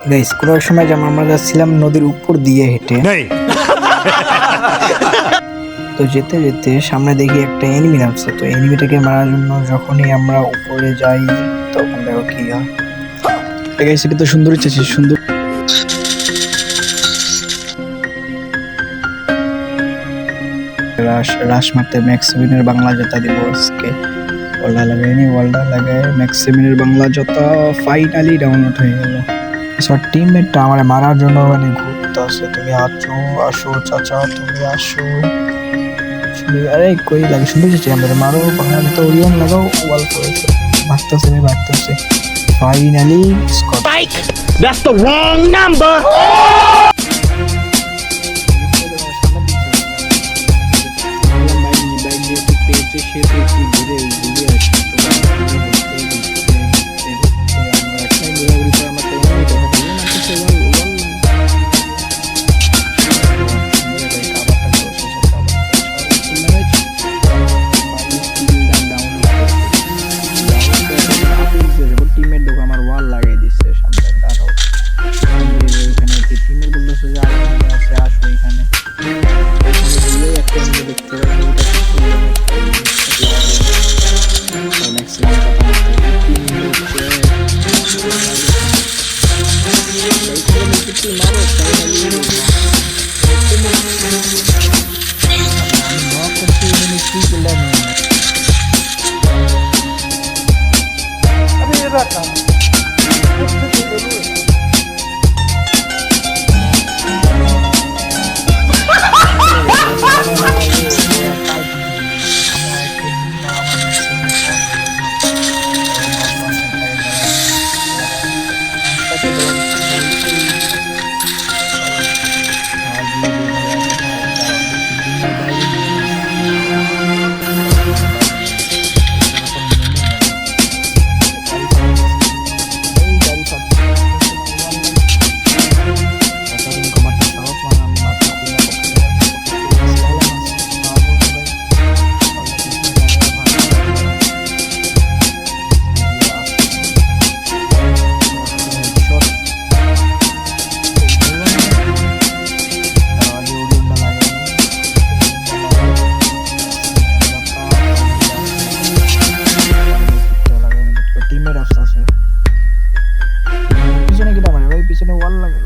Guys কোনো এক সময় যেমন আমরা যাচ্ছিলাম নদীর উপর দিয়ে হেঁটে, তো যেতে যেতে সামনে দেখি একটা এনিমি নামছে। তো এনিমিটাকে মারার জন্য যখনই আমরা উপরে যাই তখন দেখো কি হয়। গাইস এটা তো সুন্দর ইচ্ছা সুন্দর। রাশ মারতে ম্যাক্সিমিনের বাংলা জোতা দিব আজকে। ওয়ালডা লাগাইনি, ওয়ালডা লাগায় ম্যাক্সিমিনের বাংলা জোতা ফাইনালি ডাউনলোড হয়ে গেল। সব টিমমেটটা আমার মারার জন্য মানে ঘুরতেছে, তুমি আসো আসো চাচা তুমি আসো। আরে কই লাগে শুনতে চাচ্ছি আমাদের মারো বাংলা জোতা ওরিয়ন লাগাও ওয়াল করেছে, ভাগতেছে ভাগতেছে finally Scott. That's the wrong number. Teammate দেখো আমার ওয়াল লাগাই দিচ্ছে সামনে, দাঁড়াও এখানে কি টিমমেট বলতেছে যে আছে আসো এখানে একটা এমনি দেখতে পিছনে ওয়াল লাগে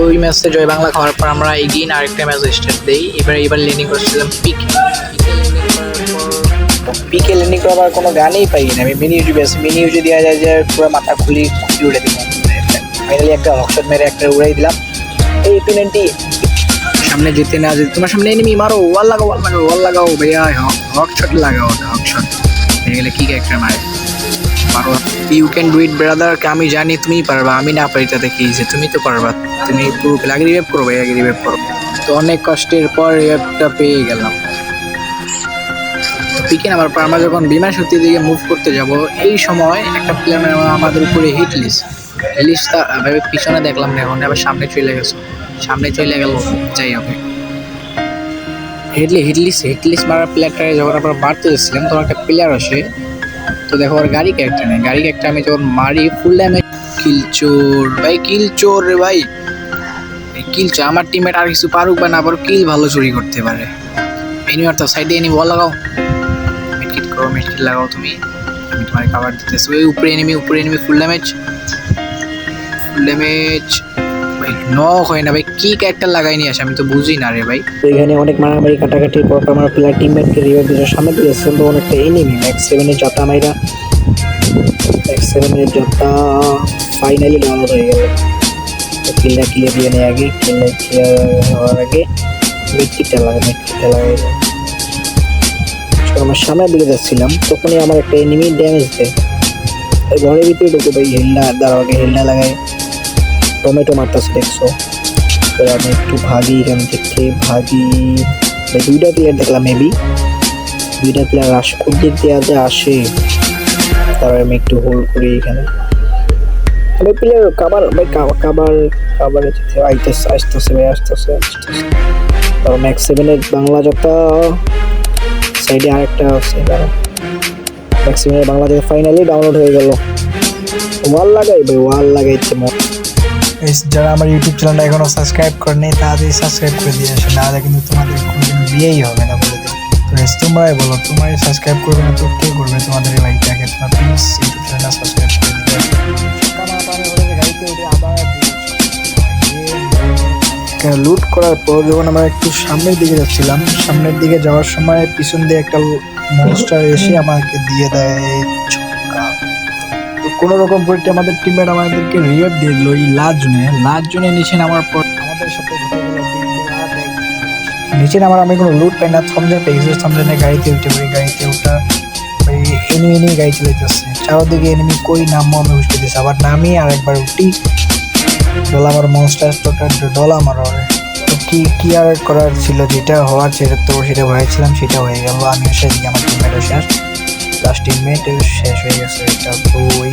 ওই ম্যাচে জয় বাংলা খাওয়ার পর আমরা এগিয়ে আরেকটা ম্যাচ স্টার্ট দিই। এবার ল্যান্ডিং করছিলাম পিকে ল্যান্ডিং করার কোনো গানই পাই না। আমি মিনি ইউজি দেওয়া যায় যে পুরো মাথা খুলি উড়ে দিব। ফাইনালি একটা হকশট মেরে একটা উড়াই দিলাম। এই পেনাল্টি সামনে যেতে না যেতে তোমার সামনে এনিমি মারো, ওয়াল লাগাও ভাইয়া, হকশট লাগাও, হকশট হয়ে গেলে কি একটা মারে পারো। You can do it brother, আমি জানি তুমি পারবা, আমি না পারি তাতে কি যে তুমি তো পারবা, তুমি পুরো আগে রিভাইভ করো ভাই, আগে রিভাইভ করো। তো অনেক কষ্টের পর রিভাইভটা পেয়ে গেলাম। পিকে নামার পর আমরা যখন বিমান শক্তির দিকে মুভ করতে যাব এই সময় একটা প্লেয়ার আমাদের উপরে হিটলিস্টটা পিছনে দেখলাম না, এখন আবার সামনে চলে গেল যাই হবে। হিটলিস্ট মারার প্লেয়ারটাকে যখন আমরা মারতে যাচ্ছিলাম তখন একটা প্লেয়ার আসে। তো দেখো ওর গাড়ি ক্যারেক্টার আমি যখন মারি ফুল ড্যামেজ। কিলচোর রে ভাই, কিলচোর। আমার টিমমেট আর কিছু পারুক বা না পারুক কিল ভালো চুরি করতে পারে। এনিমি তো সাইডে এনিমি বল লাগাও, মেডকিট লাগাও তুমি, আমি তোমার কভার দিতেছি। ওই উপরে এনিমি ফুল ড্যামেজ ভাই, নক হয় না ভাই, কি ক্যারেক্টার লাগাই নিয়ে আসে আমি তো বুঝি না রে ভাই। তো এখানে অনেক মারামারি কাটাকাটির পর আমার প্লেয়ার টিমমেটকে রিভাইভ দিতে সামনে দিয়েছেন। তখন একটা এনিমি ম্যাক্স 7-এর জটা মাইরা, ম্যাক্স 7-এর জটা ফাইনালি ডাউনলোড হয়ে গেল। কিলটা ক্লিয়ার দিয়ে নেই আগে, কিলটা ক্লিয়ার হওয়ার আগে মেডকিটটা লাগাই। আমার সামনের দিকে যাচ্ছিলাম তখনই আমার একটা এনিমি ড্যামেজ দেয়, ঘরের ভিতরে ঢুকে ভাই। হেলটা লাগাই টমেটো মারতেছে দেখছো। তো আমি একটু ভাগি এখান থেকে দুইটা প্লেয়ার দেখলাম, মেবি দুইটা প্লেয়ার আসে, কোন দিক দিয়ে আসে তারপরে আমি একটু হোল্ড করি এখানে। প্লেয়ার কাবার আসতেছে। তারপর ম্যাক্স 7-এর বাংলা জটা সাইডে আরেকটা আছে, দাঁড়া ম্যাক্সিমাম বাংলাদেশে ফাইনালি ডাউনলোড হয়ে গেল। ওয়াল লাগাই ভাই, ওয়াল লাগাইছে যারা আমার ইউটিউব চ্যানেলটা এখনো সাবস্ক্রাইব করেনি তাড়াতাড়ি সাবস্ক্রাইব করে দিয়ে আসে, নাহলে কিন্তু তোমাদের কোনোদিন বিয়েই হবে না বলে দিই। তো তোমরাই বলো, তোমরাই সাবস্ক্রাইব করবে না তো কে করবে তোমাদের এই ভাইটাকে? তোমরা প্লিজ ইউটিউব চ্যানেলটা সাবস্ক্রাইব করে দিবে। গাড়িতে উঠে আবার লুট করার পর যখন আমরা একটু সামনের দিকে যাচ্ছিলাম, সামনের দিকে যাওয়ার সময় পিছন দিয়ে একটা মনস্টার এসে আমাকে দিয়ে দেয় ছক্কা। তো কোনো রকম করে আমাদের টিমমেট আমাদেরকে রিভাইভ দিয়ে দিল এই লাস্ট জোনে নিচে নামার পর আমাদের সাথে নিচে নামার আমি কোনো লুট পাই না, থমজেন পেয়ে গেছি। থমজেনে গাড়িতে উঠে পড়ি, গাড়িতে ওটা ওই এনিমি গাড়ি চলাইতেছে, চারদিকে এনিমি কই নামবো আমি বুঝতে দিচ্ছি। আবার নামি আর একবার উঠি, ডলা আমার মনস্টার ডলা আমার। তো কি আর করার ছিল, যেটা হওয়ার সেটা তো সেটা হয়েছিলাম, সেটা হয়ে গেল। আমিও সেদিকে আমার টিমমেটও শেষ, লাস্ট টিমমেটও শেষ হয়ে গেছে। এটা তো ওই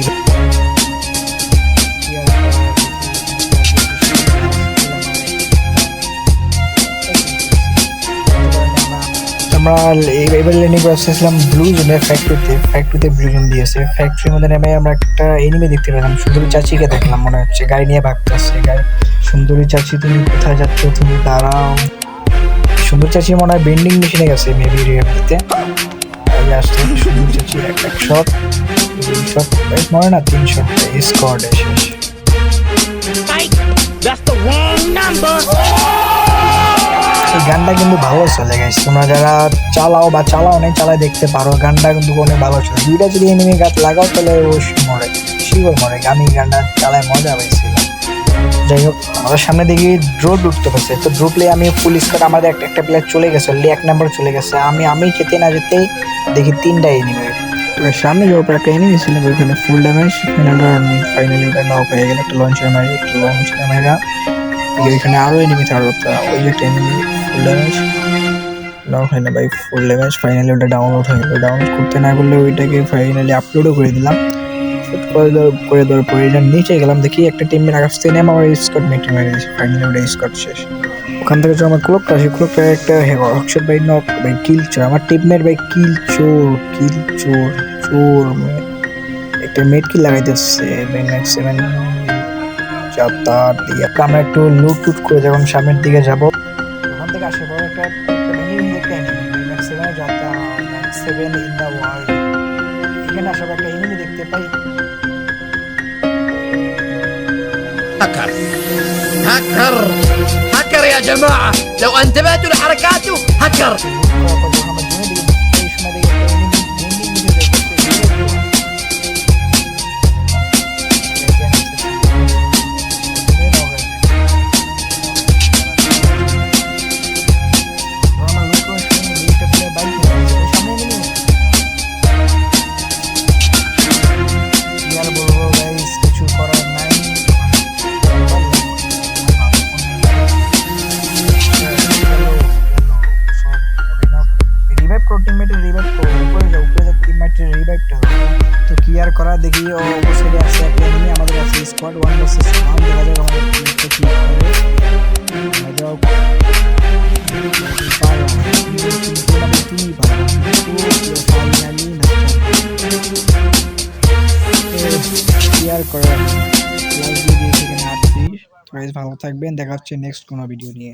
আমরা এবার ল্যান্ডিং করছিলাম ব্লু জোনের ফ্যাক্টরিতে ব্লু জোন দিয়েছে। ফ্যাক্টরির মধ্যে নেমে আমরা একটা এনিমি দেখতে পেলাম, সুন্দরী চাচিকে দেখলাম, মনে হচ্ছে গাড়ি নিয়ে ভাগতেছে। সুন্দরী চাচি তুমি কোথায় যাচ্ছ? তুমি দাঁড়াও। সুন্দর চাচি মনে হয় বেন্ডিং মেশিনে গেছে মেবি রিভাইভ দিতে। আসছে সুন্দর চাচির একটা শট, 2 শট মনে না 3 শট স্কোয়াডে শেষ। That's the wrong number. এই গানটা কিন্তু ভালো চলে গেছে, তোমরা যারা চালাও বা চালাও নাই চালায় দেখতে পারো, গানটা কিন্তু অনেক ভালো চলে। দুইটা যদি এনিমি গাছ লাগাও তাহলে ও মরে, শিওর মরে। আমি গানটা চালায় মজা পাইছিলাম। যাই হোক, আমাদের সামনে দেখি ড্রোপ ঢুকতে পারছে। তো ড্রোপলে আমি ফুল স্কোয়াড, আমাদের একটা প্লেয়ার চলে গেছে, 1 নাম্বার চলে গেছে। আমি যেতে না যেতেই দেখি 3টা এনিমি। সামনে যাওয়ার পর একটা এনিমি ছিল, ওইখানে ফুল ড্যামেজ। ফাইনালি ওটা নক হয়ে গেল, একটা লঞ্চার মারা। এখানে আরো এনিমি থাকার কথা, ওই একটা এনিমি ফুল ড্যামেজ নক হয় না ভাই, ফুল ড্যামেজ। ফাইনালি ওটা ডাউনলোড হয়ে গেল। ডাউনলোড করতে না করলে ওইটাকে ফাইনালি আপলোডও করে দিলাম। করে দেওয়ার পরে এটা নিচে গেলাম, দেখি একটা টিমের আকাশ থেকে নেমে আমার স্কট মেটে মেরে দিয়েছে। ফাইনালি ওটা স্কট শেষ। ওখান থেকে আমার ক্লোকটা আসে, ক্লোকটা একটা হকশট ভাই নক ভাই, কিল চোর আমার টিমমেট ভাই, কিল চোর একটা মেট কিল লাগাইতেছে ম্যাক্সিমাম তার দিয়ে। আমরা একটু লুট করে যখন সামনের দিকে যাব, ওখান থেকে আসে পরে একটা ম্যাক্সিমাম যাতা ম্যাক্স7 ইন দ্য ওয়ার্ল্ড। এখানে আসার একটা এনিমি দেখতে পাই। هاكر يا جماعة، لو انتبهتوا لحركاته هاكر. তো কি আর করা, দেখি অবশ্যই আসছে একটা এনিমি, আমাদের আছে স্কোয়াড 1 ভার্সেস 1। দেখা যাক আমাদের প্লেয়ারটা কি করে। ভালো থাকবেন, দেখা হচ্ছে নেক্সট কোনো ভিডিও নিয়ে।